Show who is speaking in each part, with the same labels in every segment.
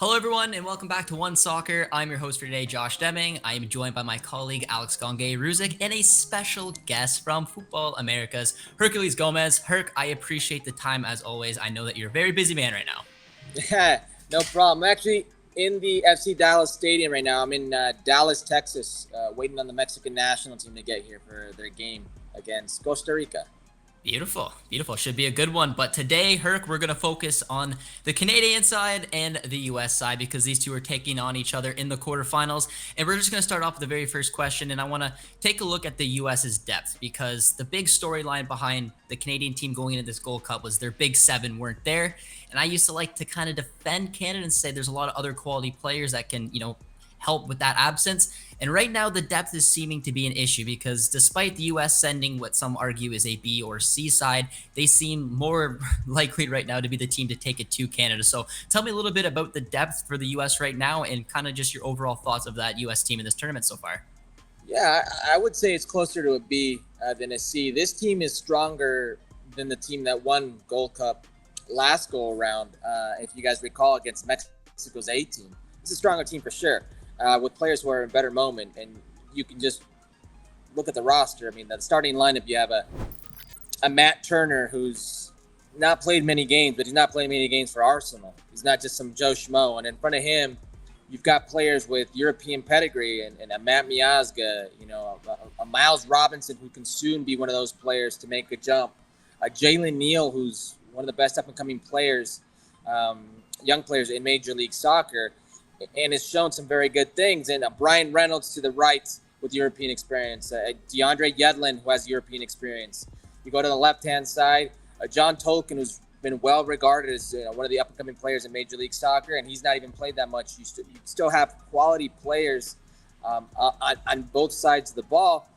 Speaker 1: Hello, everyone, and welcome back to OneSoccer. I'm your host for today, Josh Deming. I am joined by my colleague, Alex Gangue-Ruzic, and a special guest from Football Americas, HERCULEZ GOMEZ. Herc, I appreciate the time as always. I know that you're a very busy man right now.
Speaker 2: Yeah, no problem. I'm actually in the FC Dallas Stadium right now. I'm in Dallas, Texas, waiting on the Mexican national team to get here for their game against Costa Rica.
Speaker 1: Beautiful, beautiful. Should be a good one. But today, Herc, we're going to focus on the Canadian side and the U.S. side because these two are taking on each other in the quarterfinals. And we're just going to start off with the very first question. And I want to take a look at the U.S.'s depth because the big storyline behind the Canadian team going into this Gold Cup was their big seven weren't there. And I used to like to kind of defend Canada and say there's a lot of other quality players that can, help with that absence. And right now, the depth is seeming to be an issue because despite the U.S. sending what some argue is a B or C side, they seem more likely right now to be the team to take it to Canada. So tell me a little bit about the depth for the U.S. right now and kind of just your overall thoughts of that U.S. team in this tournament so far.
Speaker 2: Yeah, I would say it's closer to a B than a C. This team is stronger than the team that won Gold Cup last go around. If you guys recall, against Mexico's A team, it's a stronger team for sure. With players who are in better moment, and you can just look at the roster. I mean, the starting lineup, you have a Matt Turner who's not played many games, but he's not playing many games for Arsenal. He's not just some Joe Schmo. And in front of him, you've got players with European pedigree and a Matt Miazga, a Miles Robinson who can soon be one of those players to make a jump. Jalen Neal, who's one of the best up-and-coming players, young players in Major League Soccer, and has shown some very good things. And Brian Reynolds to the right with European experience. DeAndre Yedlin, who has European experience. You go to the left-hand side, John Tolkien, who's been well regarded as one of the up-and-coming players in Major League Soccer, and he's not even played that much. You still have quality players on both sides of the ball.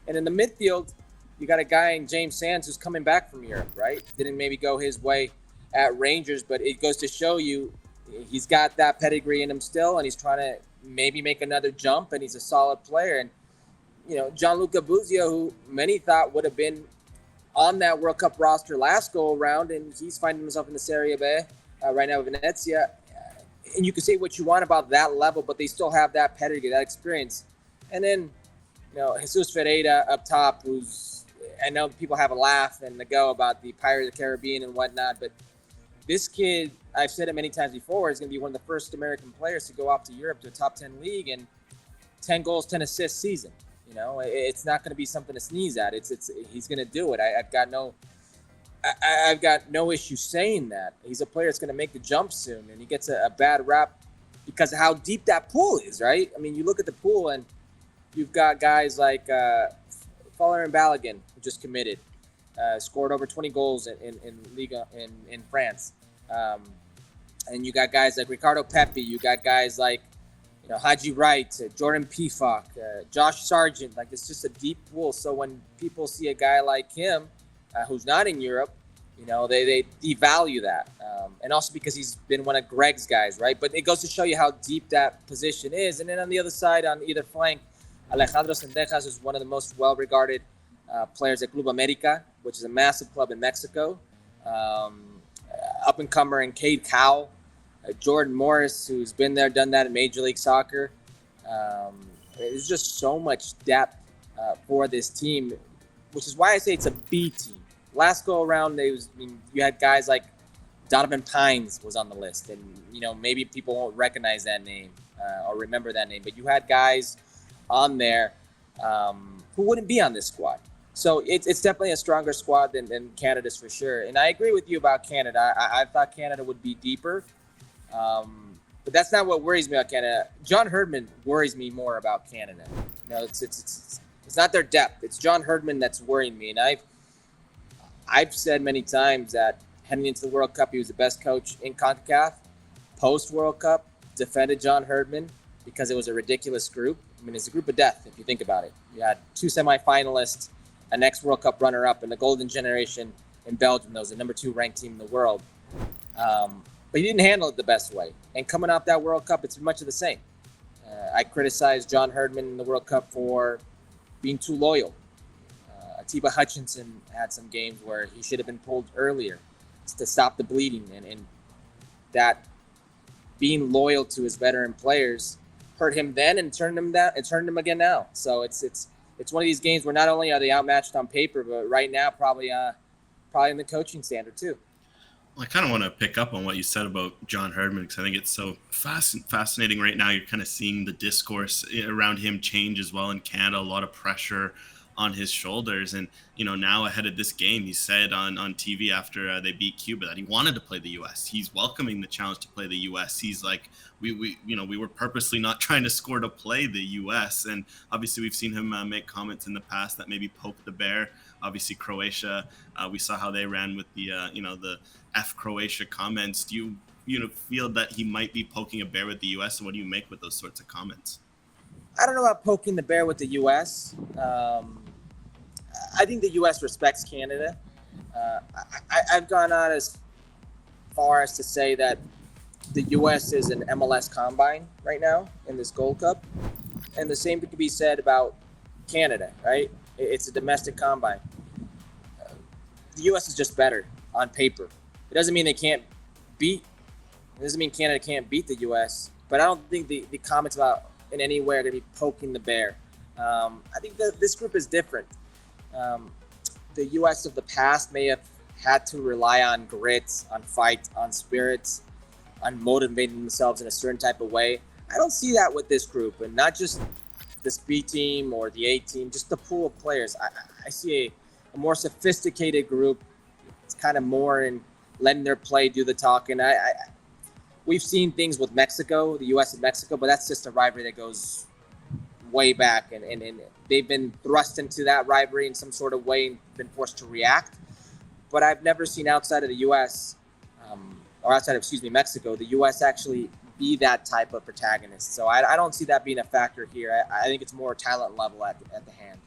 Speaker 2: And in the midfield, you got a guy in James Sands who's coming back from Europe, right? Didn't maybe go his way at Rangers, but it goes to show you he's got that pedigree in him still, and he's trying to maybe make another jump, and he's a solid player. And, Gianluca Buzio, who many thought would have been on that World Cup roster last go-around, and he's finding himself in the Serie B right now with Venezia. And you can say what you want about that level, but they still have that pedigree, that experience. And then, Jesus Ferreira up top, who's – I know people have a laugh and a go about the Pirates of the Caribbean and whatnot, but this kid, I've said it many times before, is going to be one of the first American players to go off to Europe to a top 10 league and 10 goals, 10 assists season. It's not going to be something to sneeze at. He's going to do it. I've got no issue saying that. He's a player that's going to make the jump soon, and he gets a bad rap because of how deep that pool is, right? I mean, you look at the pool, and you've got guys like Folarin Balogun, who just committed, scored over 20 goals in Liga in France. And you got guys like Ricardo Pepi. You got guys like, Haji Wright, Jordan Pifak, Josh Sargent. Like, it's just a deep pool. So when people see a guy like him, who's not in Europe, they devalue that. And also because he's been one of Greg's guys, right? But it goes to show you how deep that position is. And then on the other side, on either flank, Alejandro Sendejas is one of the most well-regarded players at Club America, which is a massive club in Mexico. Up-and-comer in Cade Cowell, Jordan Morris, who's been there, done that in Major League Soccer. There's just so much depth for this team, which is why I say it's a B team. Last go-around, you had guys like Donovan Pines was on the list, and, maybe people won't recognize that name or remember that name, but you had guys on there who wouldn't be on this squad. So it's definitely a stronger squad than Canada's for sure. And I agree with you about Canada. I thought Canada would be deeper. But that's not what worries me about Canada. John Herdman worries me more about Canada. It's not their depth. It's John Herdman that's worrying me. And I've said many times that heading into the World Cup, he was the best coach in Concacaf. Post-World Cup, defended John Herdman because it was a ridiculous group. I mean, it's a group of death if you think about it. You had 2 semifinalists, a next World Cup runner-up, and the golden generation in Belgium. That was the number 2 ranked team in the world. But he didn't handle it the best way. And coming off that World Cup, it's much of the same. I criticized John Herdman in the World Cup for being too loyal. Atiba Hutchinson had some games where he should have been pulled earlier to stop the bleeding. And that being loyal to his veteran players hurt him then and turned him down and turned him again now. So it's one of these games where not only are they outmatched on paper, but right now probably in the coaching standard too.
Speaker 3: Well, I kind of want to pick up on what you said about John Herdman, because I think it's so fascinating right now. You're kind of seeing the discourse around him change as well in Canada, a lot of pressure on his shoulders. And, now ahead of this game, he said on TV after they beat Cuba that he wanted to play the U.S. He's welcoming the challenge to play the U.S. He's like, we were purposely not trying to score to play the U.S. And obviously we've seen him make comments in the past that maybe poke the bear. Obviously Croatia, we saw how they ran with the F Croatia comments. Do you feel that he might be poking a bear with the U.S.? And what do you make with those sorts of comments?
Speaker 2: I don't know about poking the bear with the U.S. I think the U.S. respects Canada. I've gone on as far as to say that the U.S. is an MLS combine right now in this Gold Cup. And the same could be said about Canada, right? It's a domestic combine. The U.S. is just better on paper. It doesn't mean Canada can't beat the U.S., but I don't think the comments about in any way are going to be poking the bear. I think that this group is different. The U.S. of the past may have had to rely on grit, on fight, on spirits, on motivating themselves in a certain type of way. I don't see that with this group, and not just this B team or the A team, just the pool of players. I see a more sophisticated group. It's kind of more in letting their play do the talking. We've seen things with Mexico, the U.S. and Mexico, but that's just a rivalry that goes way back, and they've been thrust into that rivalry in some sort of way and been forced to react. But I've never seen outside of the U.S. Or outside of, Mexico, the U.S. actually be that type of protagonist. So I don't see that being a factor here. I think it's more talent level at the hand.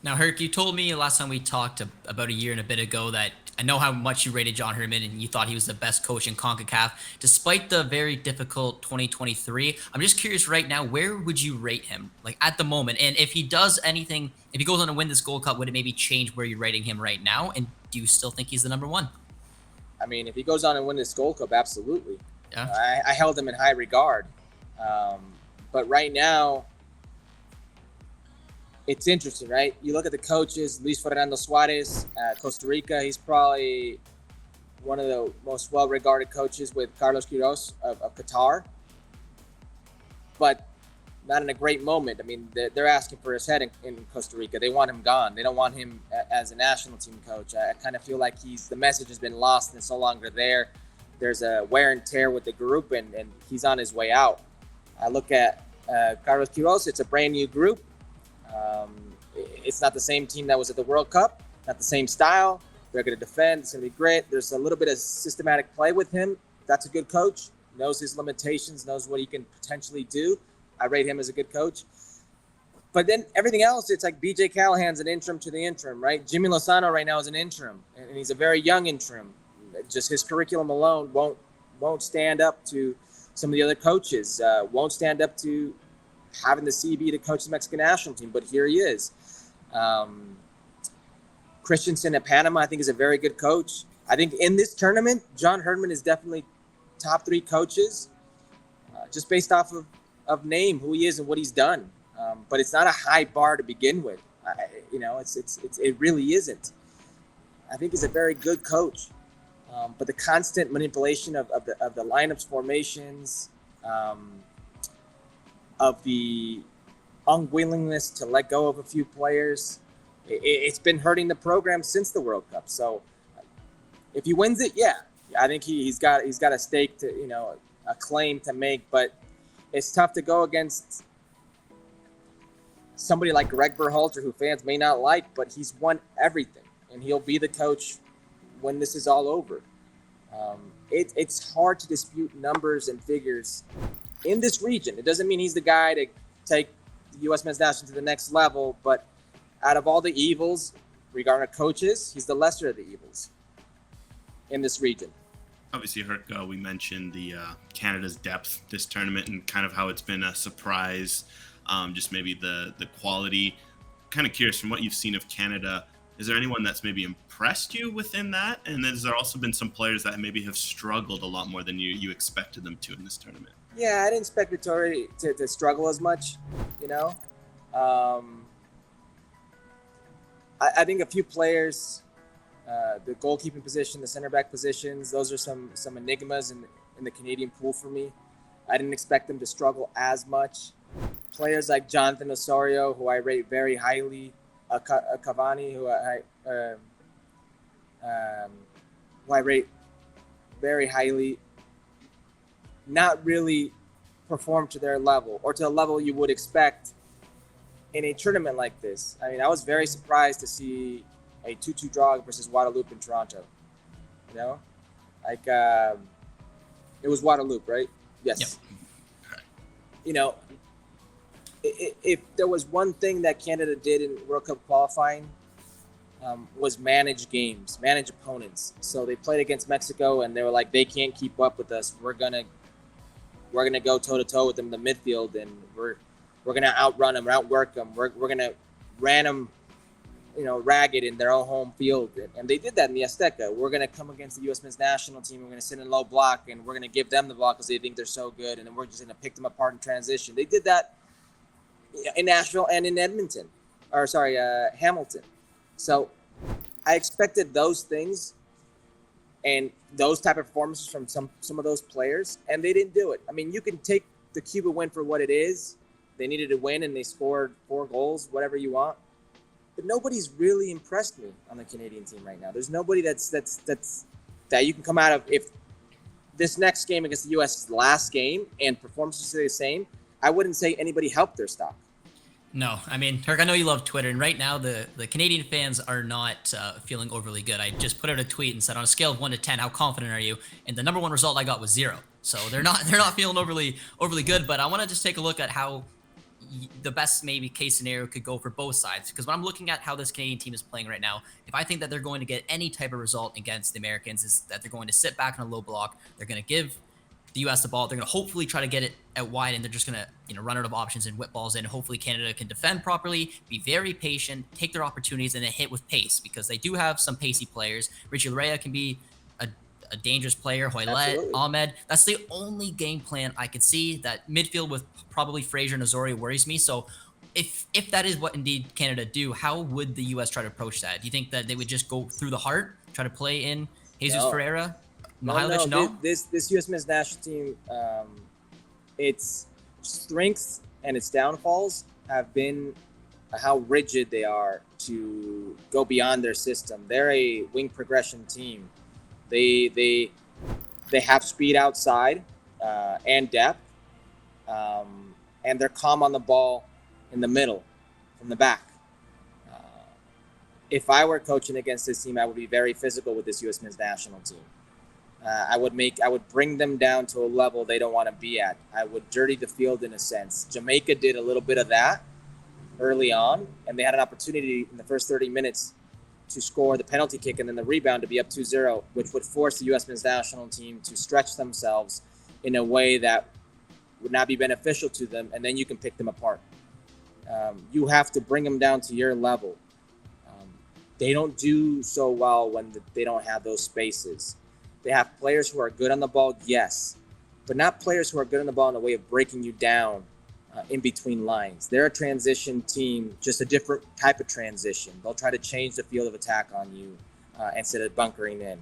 Speaker 1: Now, Herc, you told me last time we talked about a year and a bit ago that I know how much you rated John Herdman and you thought he was the best coach in CONCACAF, despite the very difficult 2023. I'm just curious right now, where would you rate him, like at the moment? And if he does anything, if he goes on to win this Gold Cup, would it maybe change where you're rating him right now? And do you still think he's the number one?
Speaker 2: I mean, if he goes on and win this Gold Cup, absolutely.
Speaker 1: Yeah.
Speaker 2: I held him in high regard. But right now, it's interesting, right? You look at the coaches, Luis Fernando Suarez at Costa Rica. He's probably one of the most well-regarded coaches with Carlos Queiroz of Qatar. But not in a great moment. I mean, they're asking for his head in Costa Rica. They want him gone. They don't want him as a national team coach. I kind of feel like the message has been lost and it's no longer there. There's a wear and tear with the group, and he's on his way out. I look at Carlos Queiroz. It's a brand new group. It's not the same team that was at the World Cup, not the same style. They're going to defend. It's going to be great. There's a little bit of systematic play with him. That's a good coach. Knows his limitations, knows what he can potentially do. I rate him as a good coach. But then everything else, it's like BJ Callahan's an interim to the interim, right? Jimmy Lozano right now is an interim, and he's a very young interim. Just his curriculum alone won't stand up to some of the other coaches, won't stand up to having the CB to coach the Mexican national team, but here he is. Christensen at Panama, I think, is a very good coach. I think in this tournament, John Herdman is definitely top 3 coaches, just based off of name, who he is and what he's done. But it's not a high bar to begin with. It really isn't. I think he's a very good coach. But the constant manipulation of the lineups, formations, of the unwillingness to let go of a few players, it's been hurting the program since the World Cup. So if he wins it, yeah, I think he's got a stake to, a claim to make, but it's tough to go against somebody like Greg Berhalter, who fans may not like, but he's won everything, and he'll be the coach when this is all over. It's hard to dispute numbers and figures in this region. It doesn't mean he's the guy to take the U.S. men's national to the next level, but out of all the evils regarding coaches, he's the lesser of the evils in this region.
Speaker 3: Obviously, Herc, we mentioned the Canada's depth this tournament and kind of how it's been a surprise, just maybe the quality. Kind of curious, from what you've seen of Canada, is there anyone that's maybe impressed you within that? And has there also been some players that maybe have struggled a lot more than you expected them to in this tournament?
Speaker 2: Yeah, I didn't expect Vittori to struggle as much, you know. I think a few players, the goalkeeping position, the center back positions, those are some enigmas in the Canadian pool for me. I didn't expect them to struggle as much. Players like Jonathan Osorio, who I rate very highly, Cavani, who I rate very highly, not really perform to their level or to the level you would expect in a tournament like this. I mean, I was very surprised to see a 2-2 draw versus Guadeloupe in Toronto. You know, like it was Guadeloupe, right? Yes.
Speaker 1: Yep.
Speaker 2: You know, if there was one thing that Canada did in World Cup qualifying, was manage games, manage opponents. So they played against Mexico, and they were like, they can't keep up with us. We're gonna go toe to toe with them in the midfield, and we're gonna outrun them, outwork them. We're gonna ran them, ragged in their own home field, and they did that in the Azteca. We're gonna come against the U.S. men's national team. We're gonna sit in low block, and we're gonna give them the ball because they think they're so good, and then we're just gonna pick them apart in transition. They did that in Nashville and in Hamilton. So I expected those things and those type of performances from some of those players, and they didn't do it. I mean, you can take the Cuba win for what it is. They needed to win, and they scored 4 goals, whatever you want. But nobody's really impressed me on the Canadian team right now. There's nobody that you can come out of. If this next game against the U.S. is the last game and performances are the same, I wouldn't say anybody helped their stock.
Speaker 1: No, I mean, Herc, I know you love Twitter, and right now the Canadian fans are not feeling overly good. I just put out a tweet and said, on a scale of 1 to 10, how confident are you? And the number one result I got was 0. So they're not feeling overly good. But I want to just take a look at how the best maybe case scenario could go for both sides. Because when I'm looking at how this Canadian team is playing right now, if I think that they're going to get any type of result against the Americans, is that they're going to sit back in a low block. They're going to give the U.S. the ball. They're going to hopefully try to get it at wide, and they're just going to run out of options and whip balls in. Hopefully Canada can defend properly, be very patient, take their opportunities, and then hit with pace, because they do have some pacey players. Richie Larea can be a dangerous player. Hoylett, Ahmed. That's the only game plan I could see. That midfield with probably Fraser and Osorio worries me. So if that is what indeed Canada do, how would the U.S. try to approach that? Do you think that they would just go through the heart, try to play in Jesus Ferreira?
Speaker 2: No. This U.S. men's national team, its strengths and its downfalls have been how rigid they are to go beyond their system. They're a wing progression team. They have speed outside and depth, and they're calm on the ball in the middle, from the back. If I were coaching against this team, I would be very physical with this U.S. men's national team. I would bring them down to a level they don't want to be at. I would dirty the field in a sense. Jamaica did a little bit of that early on, and they had an opportunity in the first 30 minutes to score the penalty kick and then the rebound to be up 2-0, which would force the U.S. men's national team to stretch themselves in a way that would not be beneficial to them, and then you can pick them apart. You have to bring them down to your level. They don't do so well when they don't have those spaces. They have players who are good on the ball, yes, but not players who are good on the ball in a way of breaking you down in between lines. They're a transition team, just a different type of transition. They'll try to change the field of attack on you instead of bunkering in.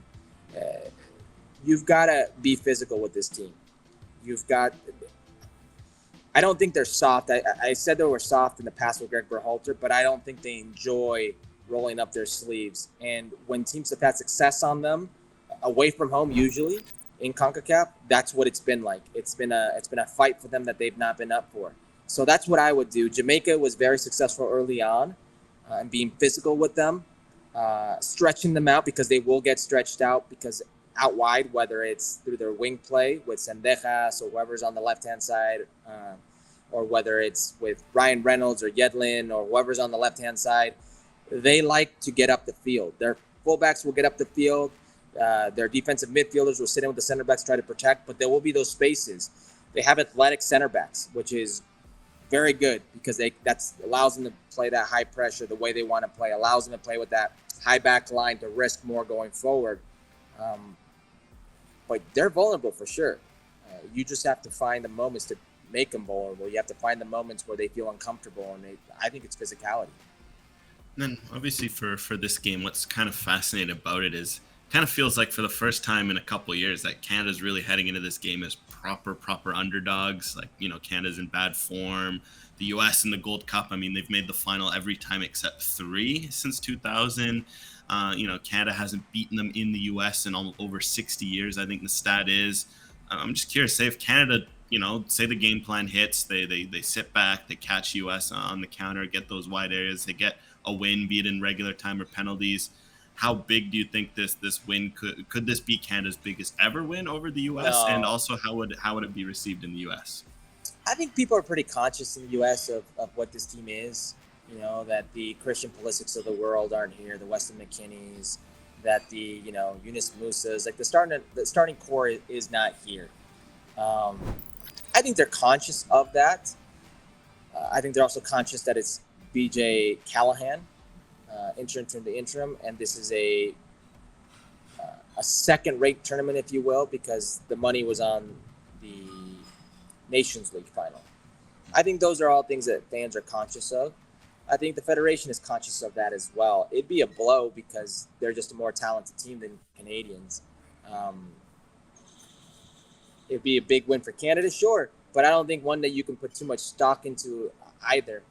Speaker 2: You've got to be physical with this team. I don't think they're soft. I said they were soft in the past with Greg Berhalter, but I don't think they enjoy rolling up their sleeves. And when teams have had success on them, away from home, usually in CONCACAF, that's what it's been like. It's been a fight for them that they've not been up for. So that's what I would do. Jamaica was very successful early on and being physical with them, stretching them out, because they will get stretched out because out wide, whether it's through their wing play with Sendejas or whoever's on the left-hand side, or whether it's with Ryan Reynolds or Yedlin or whoever's on the left-hand side. They like to get up the field. Their fullbacks will get up the field. Their defensive midfielders will sit in with the center backs, try to protect, but there will be those spaces. They have athletic center backs, which is very good because that allows them to play that high pressure the way they want to play, allows them to play with that high back line to risk more going forward. But they're vulnerable for sure. You just have to find the moments to make them vulnerable. You have to find the moments where they feel uncomfortable, and I think it's physicality.
Speaker 3: And then obviously for this game, what's kind of fascinating about it is kind of feels like for the first time in a couple of years that Canada's really heading into this game as proper underdogs. Like, Canada's in bad form. The US in the Gold Cup, I mean, they've made the final every time except 3 since 2000. Canada hasn't beaten them in the US in over 60 years, I think the stat is. I'm just curious, say if Canada, say the game plan hits, they sit back, they catch US on the counter, get those wide areas, they get a win, be it in regular time or penalties. How big do you think this win could this be Canada's biggest ever win over the US?
Speaker 2: No.
Speaker 3: And also how would it be received in the US?
Speaker 2: I think people are pretty conscious in the U.S. of what this team is. That the Christian Pulisics of the world aren't here, the Weston McKennies, that the Yunus Musas, like the starting core is not here. I think they're conscious of that. I think they're also conscious that it's BJ Callahan, interim to the interim, and this is a second-rate tournament, if you will, because the money was on the Nations League final. I think those are all things that fans are conscious of. I think the Federation is conscious of that as well. It'd be a blow because they're just a more talented team than Canadians. It'd be a big win for Canada, sure, but I don't think one that you can put too much stock into either.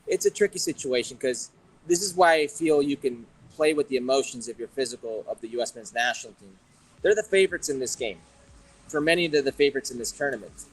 Speaker 2: It's a tricky situation because this is why I feel you can play with the emotions if you're physical of the U.S. men's national team. They're the favorites in this game. For many, they're the favorites in this tournament.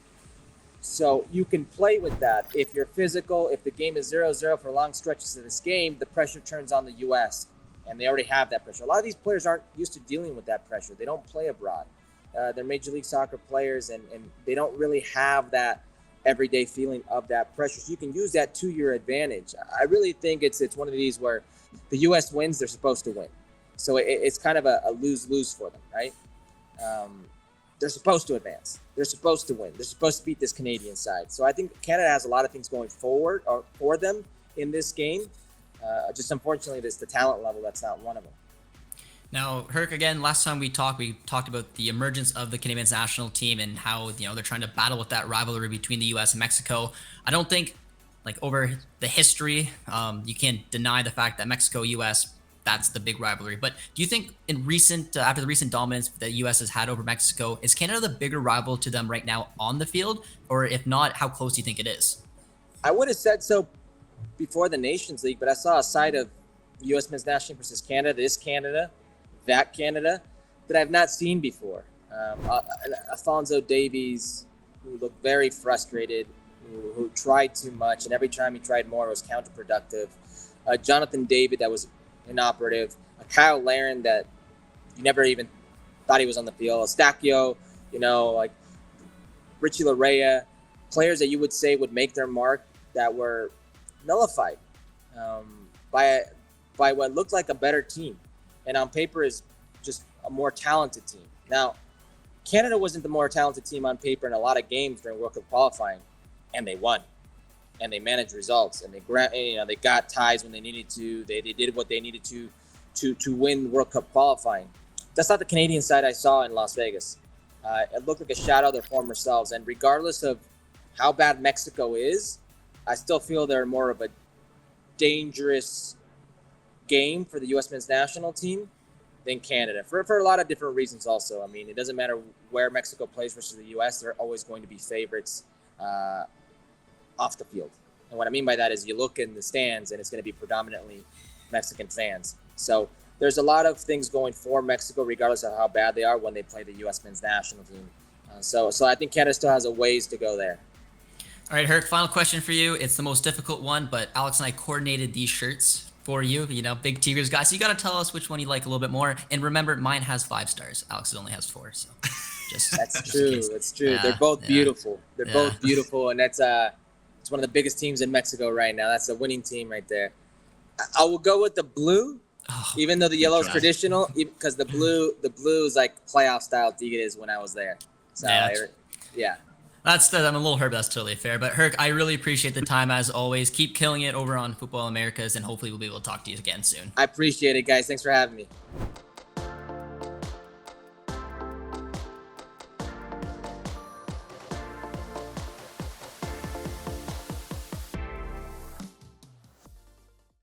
Speaker 2: So you can play with that. If you're physical, if the game is 0-0 for long stretches of this game, the pressure turns on the U.S., and they already have that pressure. A lot of these players aren't used to dealing with that pressure. They don't play abroad. They're Major League Soccer players, and they don't really have that everyday feeling of that pressure. So you can use that to your advantage. I really think it's one of these where the U.S. wins, they're supposed to win. So it's kind of a lose-lose for them, right? They're supposed to advance. They're supposed to win. They're supposed to beat this Canadian side. So I think Canada has a lot of things going forward or for them in this game. Just unfortunately, there's the talent level that's not one of them.
Speaker 1: Now, Herc, again, last time we talked about the emergence of the Canadian national team and how, they're trying to battle with that rivalry between the U.S. and Mexico. I don't think, over the history, you can't deny the fact that Mexico-U.S., that's the big rivalry. But do you think after the recent dominance that U.S. has had over Mexico, is Canada the bigger rival to them right now on the field? Or if not, how close do you think it is?
Speaker 2: I would have said so before the Nations League, but I saw a side of U.S. men's national team versus Canada, this Canada, that Canada, that I've not seen before. Alphonso Davies, who looked very frustrated, who tried too much, and every time he tried more, it was counterproductive. Jonathan David, that was inoperative. Kyle Larin, that you never even thought he was on the field. Eustachio, Richie Larea, players that you would say would make their mark that were nullified by what looked like a better team, and on paper is just a more talented team. Now, Canada wasn't the more talented team on paper in a lot of games during World Cup qualifying, and they won, and they managed results, and they got ties when they needed to. They did what they needed to win World Cup qualifying. That's not the Canadian side I saw in Las Vegas. It looked like a shadow of their former selves, and regardless of how bad Mexico is, I still feel they're more of a dangerous game for the U.S. men's national team than Canada for a lot of different reasons also. I mean, it doesn't matter where Mexico plays versus the U.S., they're always going to be favorites off the field. And what I mean by that is you look in the stands and it's going to be predominantly Mexican fans. So there's a lot of things going for Mexico regardless of how bad they are when they play the U.S. men's national team. So I think Canada still has a ways to go there.
Speaker 1: All right, Herc, final question for you. It's the most difficult one, but Alex and I coordinated these shirts for you, big Tigers guy. So you got to tell us which one you like a little bit more. And remember, mine has 5 stars. Alex's only has 4. So
Speaker 2: that's true. That's true.
Speaker 1: Yeah,
Speaker 2: they're both beautiful. They're both beautiful, and that's it's one of the biggest teams in Mexico right now. That's a winning team right there. I will go with the blue, even though the yellow is traditional, because the blue is like playoff style Tigres when I was there. So yeah.
Speaker 1: I'm a little hurt, but that's totally fair. But Herc, I really appreciate the time as always. Keep killing it over on Football Americas, and hopefully we'll be able to talk to you again soon.
Speaker 2: I appreciate it, guys. Thanks for having me.